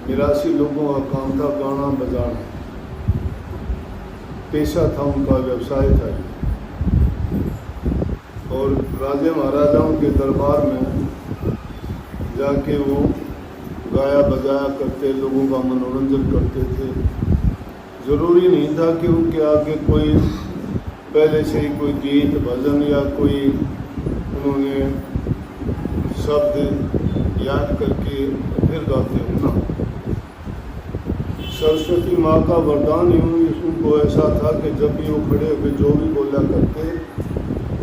82 लोगों का काम था गाना बजाना, पेशा था उनका, व्यवसाय था। और राजे महाराजाओं के दरबार में जाके वो गाया बजाया करते, लोगों का मनोरंजन करते थे। ज़रूरी नहीं था कि उनके आगे कोई पहले से ही कोई गीत भजन या कोई उन्होंने शब्द याद करके फिर गाते हो ना। सरस्वती माँ का वरदान ही उनको ऐसा था कि जब भी वो खड़े होकर जो भी बोला करते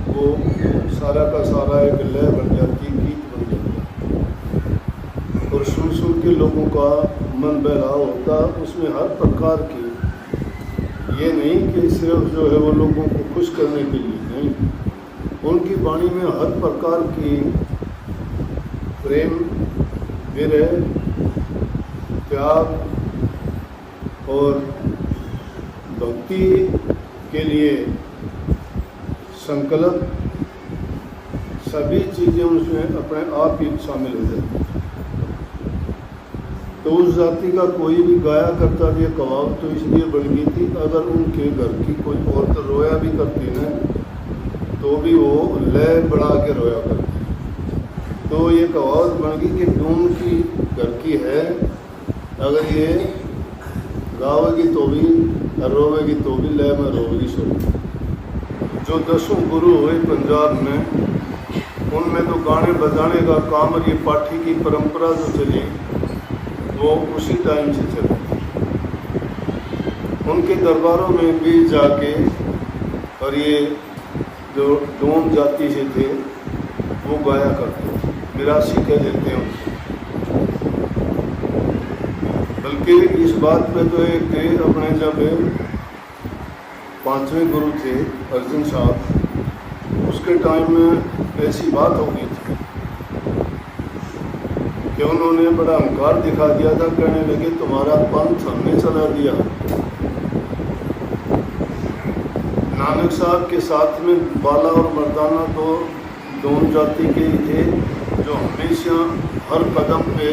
वो सारा का सारा एक लय बन जाती, गीत बन जाता और सुन के लोगों का मन बहलाव होता। उसमें हर प्रकार की, ये नहीं कि सिर्फ जो है वो लोगों को खुश करने के लिए, नहीं, उनकी वाणी में हर प्रकार की प्रेम, विरह, त्याग और भक्ति के लिए संकल्प, सभी चीज़ें उसमें अपने आप ही शामिल हो जाती। तो उस जाति का कोई भी गाया करता भी कवाब तो इसलिए बन गई थी, अगर उनके घर की कोई औरत रोया भी करती ना तो भी वो लय बढ़ा के रोया करती। तो ये कहावत बन गई कि डूम की घर की है, अगर ये गावेगी तो भी और रोवेगी तो भी लय में रोवेगी सब। जो 10 गुरु हुए पंजाब में, उनमें तो गाने बजाने का काम और ये पाठी की परंपरा जो चली वो उसी टाइम से चली। उनके दरबारों में भी जाके, और ये जो डोम जाति से थे वो गाया करते थे, 82 कह देते हैं उनसे। बल्कि इस बात पे तो एक थे अपने, जब 5वें गुरु थे अर्जुन साहब, उसके टाइम में ऐसी बात हो गई थी कि उन्होंने बड़ा अहंकार दिखा दिया था। कहने लगे तुम्हारा पंथ हमने चला दिया। नानक साहब के साथ में बाला और मर्दाना तो दोनों जाति के ही थे, जो हमेशा हर कदम पे,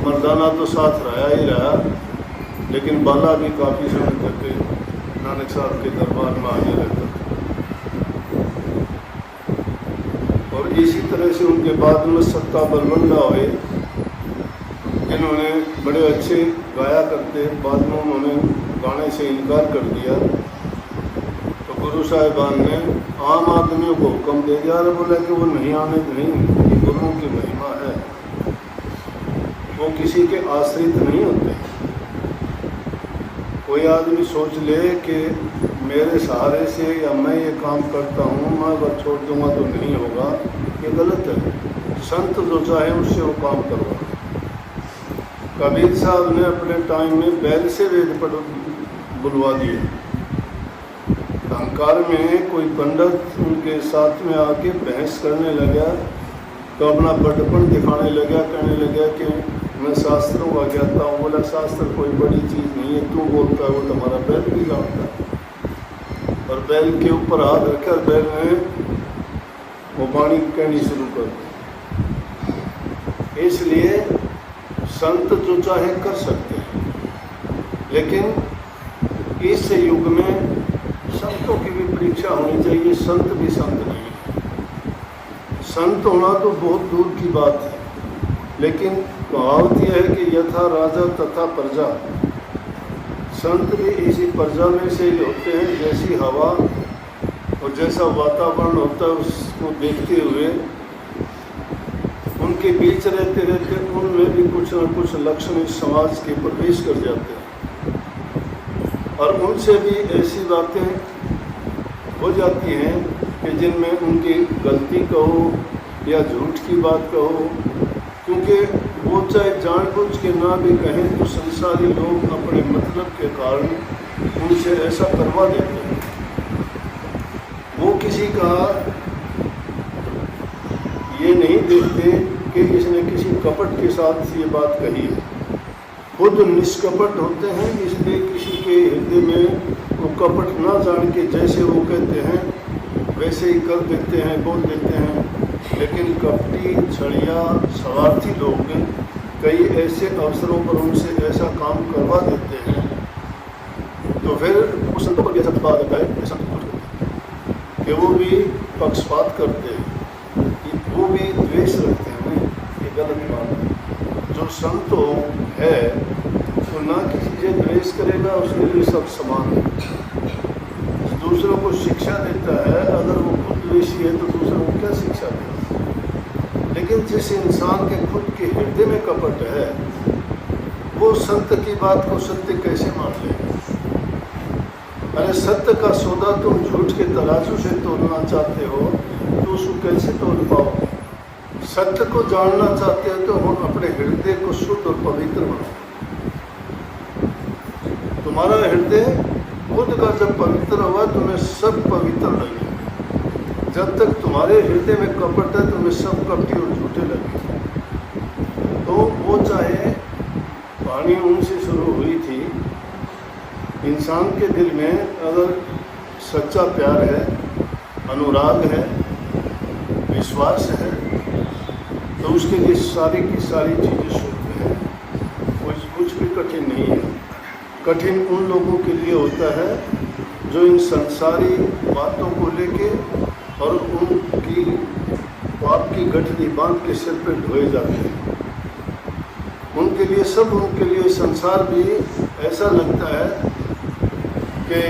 मर्दाना तो साथ रहा ही रहा, लेकिन बाला भी काफ़ी समय तक नानक साहब के दरबार में आने लगता था। और इसी तरह से उनके बाद में सत्ता बलवंडा हुए, इन्होंने बड़े अच्छे गाया करते, बाद में उन्होंने गाने से इनकार कर दिया। तो गुरु साहिबान ने आम आदमियों को हुक्म दे दिया, बोला कि वो नहीं आने, नहीं, ये गुरुओं की महिमा है, वो किसी के आश्रित नहीं होते। कोई आदमी सोच ले कि मेरे सहारे से या मैं ये काम करता हूँ, मैं अगर छोड़ दूंगा तो नहीं होगा, ये गलत है। संत जो चाहे उससे वो काम करवा। कबीर साहब ने अपने टाइम में बैल से वेद पढ़ बुलवा दिए। अहंकार में कोई पंडित उनके साथ में आके बहस करने लगा तो अपना बड़पन दिखाने लगा, कहने लगा कि मैं शास्त्रों का ज्ञाता हूँ। बोला शास्त्र कोई बड़ी चीज़ नहीं है, तू बोलता है वो तुम्हारा बैल भी जानता है। और बैल के ऊपर हाथ रखकर बैल ने वो वाणी कहनी शुरू कर दी। इसलिए संत जो चाहे कर सकते हैं, लेकिन इस युग में संतों की भी परीक्षा होनी चाहिए। संत भी संत नहीं है, संत होना तो बहुत दूर की बात है, लेकिन कहावत यह है कि यथा राजा तथा प्रजा। संत भी इसी प्रजा में से ही होते हैं, जैसी हवा और जैसा वातावरण होता है उसको देखते हुए उनके बीच रहते रहते उनमें भी कुछ न कुछ लक्षण इस समाज के प्रवेश कर जाते हैं, और उनसे भी ऐसी बातें हो जाती हैं कि जिनमें उनकी गलती कहो या झूठ की बात कहो, क्योंकि वो चाहे जानबूझ के ना भी कहें तो संसारी लोग अपने मतलब के कारण उनसे ऐसा करवा देते हैं। वो किसी का ये नहीं देखते कि इसने किसी कपट के साथ ये बात कही है। खुद निष्कपट होते हैं, इसलिए किसी के हृदय में वो कपट ना जान के जैसे वो कहते हैं वैसे ही कर देते हैं, बोल देते हैं। लेकिन कपटी, छड़िया, स्वार्थी लोग कई ऐसे अवसरों पर उनसे ऐसा काम करवा देते हैं, तो फिर उस संतों पर भी ऐसा दबाव आता है कि वो भी पक्षपात करते हैं, कि वो भी द्वेष रखते हैं। नहीं, ये गलत बात है। जो संत है तो ना किसी से द्वेष करेगा, उसके लिए सब समान है। दूसरों को शिक्षा देता है, अगर वो खुद द्वेषी है तो दूसरों को क्या शिक्षा देगा। लेकिन जिस इंसान के खुद के हृदय में कपट है, वो संत की बात को सत्य कैसे मान लेगा। अरे सत्य का सौदा तुम झूठ के तराजू से तोलना चाहते हो तो उसको कैसे तोल पाओगे। सत्य को जानना चाहते हो तो हम अपने हृदय को शुद्ध और पवित्र बनाओ। तुम्हारा हृदय खुद का जब पवित्र हुआ तुम्हें सब पवित्र लगे। जब तक तुम्हारे हृदय में कपट है तुम्हें सब कपटी और झूठे लगे। तो वो चाहे वाणी उनसे शुरू हुई थी, इंसान के दिल में अगर सच्चा प्यार है, अनुराग है, विश्वास है, तो उसके लिए सारी की सारी चीज़ें शुद्ध हैं। कुछ भी कठिन नहीं है। कठिन उन लोगों के लिए होता है जो इन संसारी बातों को लेके और उनकी पाप की गठरी बांध के सिर पर ढोए जाते हैं। उनके लिए संसार भी ऐसा लगता है कि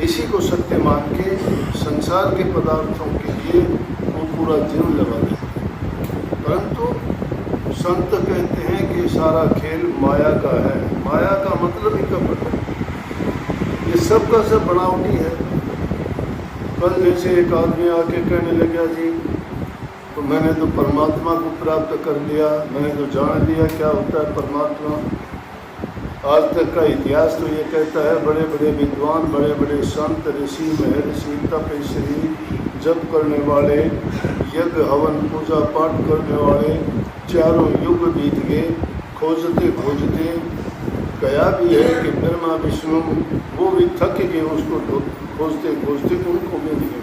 इसी को सत्य मान के संसार के पदार्थों के लिए वो पूरा जीवन लगा देते हैं। परंतु संत कहते हैं कि सारा खेल माया का है। माया का मतलब ही कपट है। ये सब का सब बनावटी है। कल जैसे एक आदमी आके कहने लगा जी तो मैंने तो परमात्मा को प्राप्त कर लिया, मैंने तो जान लिया क्या होता है परमात्मा। आज तक का इतिहास तो ये कहता है बड़े बड़े विद्वान, बड़े बड़े संत, ऋषि, महर्षि, तपस्वी, जप करने वाले, यज्ञ हवन पूजा पाठ करने वाले, चारों युग बीत गए, खोजते खोजते गया भी है कि ब्रह्मा विष्णु वो भी थक गए उसको खोजते खोजते, उनको भी नहीं,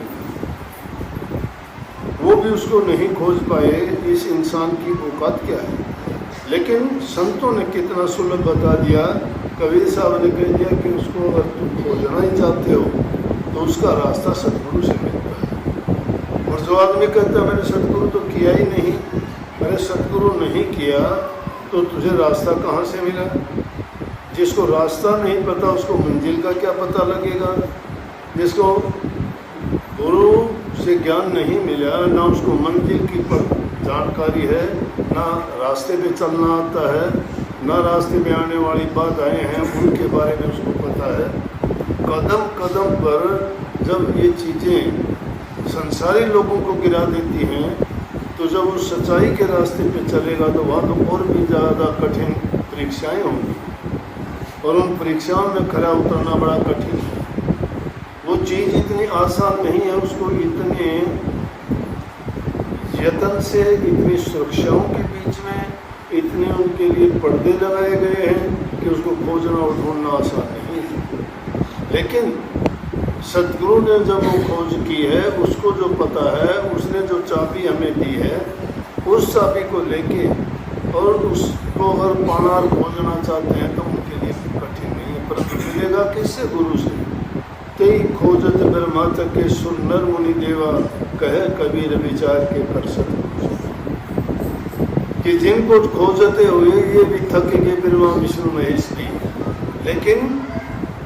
वो भी उसको नहीं खोज पाए। इस इंसान की औकात क्या है। लेकिन संतों ने कितना सुलभ बता दिया। कबीर साहब ने कह दिया कि उसको अगर तुम खोजना ही चाहते हो तो उसका रास्ता सतगुरु से मिलता है। और जो आदमी कहता है मैंने सतगुरु तो किया ही नहीं, मैंने सतगुरु नहीं किया, तो तुझे रास्ता कहाँ से मिला। जिसको रास्ता नहीं पता उसको मंजिल का क्या पता लगेगा। जिसको गुरु से ज्ञान नहीं मिला, ना उसको मंजिल की जानकारी है, ना रास्ते पे चलना आता है, ना रास्ते में आने वाली बाधाएं हैं उनके बारे में उसको पता है। कदम कदम पर जब ये चीज़ें संसारी लोगों को गिरा देती हैं, तो जब वो सच्चाई के रास्ते पे चलेगा तो वहाँ तो और भी ज़्यादा कठिन परीक्षाएं होंगी, और उन परीक्षाओं में खरा उतरना बड़ा कठिन है। वो चीज़ इतनी आसान नहीं है, उसको इतने यत्न से, इतनी सुरक्षाओं के बीच में इतने उनके लिए पर्दे लगाए गए हैं कि उसको खोजना और ढूंढना आसान नहीं है। लेकिन सतगुरु ने जब वो खोज की है, उसको जो पता है, उसने जो चाबी हमें दी है, उस चाबी को लेके और उसको अगर पाना और खोजना चाहते हैं तो उनके लिए कठिन नहीं है। परंतु मिलेगा किससे? गुरु से। तेई खोजत ब्रह्मा के सुन नर मुनि देवा, कहे कबीर विचार के कर सतगुरु कि जिनको खोजते हुए ये भी थक गए ब्रह्मा विष्णु महेश की, लेकिन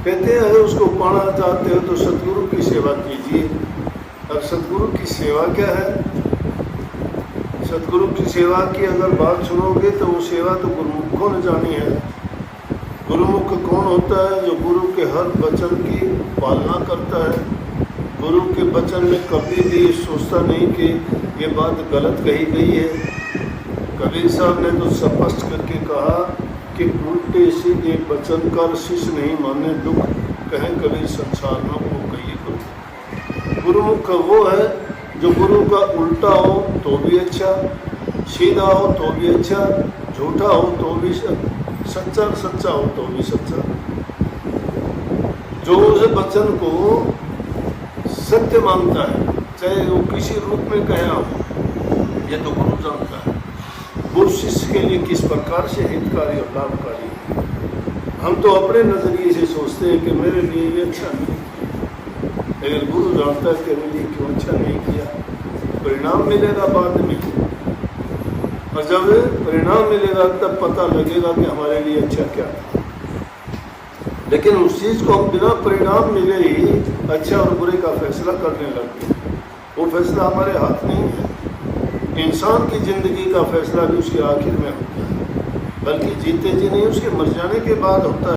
कहते हैं उसको पाना चाहते हो तो सतगुरु की सेवा कीजिए। अब सतगुरु की सेवा क्या है? सतगुरु की सेवा की अगर बात सुनोगे तो वो सेवा तो गुरुमुखों ने जानी है। गुरुमुख कौन होता है? जो गुरु के हर वचन की पालना करता है, गुरु के वचन में कभी भी सोचता नहीं कि ये बात गलत कही गई है। कबीर साहब ने तो स्पष्ट करके कहा कि उल्टे सीधे वचन कर शिष्य नहीं माने दुख, कहें कबीर संसार में वो कहिए करो। गुरुमुख वो है जो गुरु का उल्टा हो तो भी अच्छा, सीधा हो तो भी अच्छा, झूठा हो तो भी सच्चा, सच्चा हो तो भी सच्चा। जो उस वचन को सत्य मानता है, चाहे वो किसी रूप में कहे हो, ये तो गुरु जानता है। वो शिष्य के लिए किस प्रकार से हितकारी और लाभकारी है। हम तो अपने नज़रिए से सोचते हैं कि मेरे लिए ये अच्छा नहीं किया, लेकिन गुरु जानता है तेरे लिए क्यों अच्छा नहीं किया। परिणाम मिलेगा बाद में, और जब परिणाम मिलेगा तब पता लगेगा कि हमारे लिए अच्छा क्या था। लेकिन उस चीज़ को हम बिना परिणाम मिले ही अच्छा और बुरे का फैसला करने लगते हैं। वो फैसला हमारे हाथ नहीं है। इंसान की ज़िंदगी का फैसला भी उसके आखिर में होता है, बल्कि जीते जी नहीं, उसके मर जाने के बाद होता है।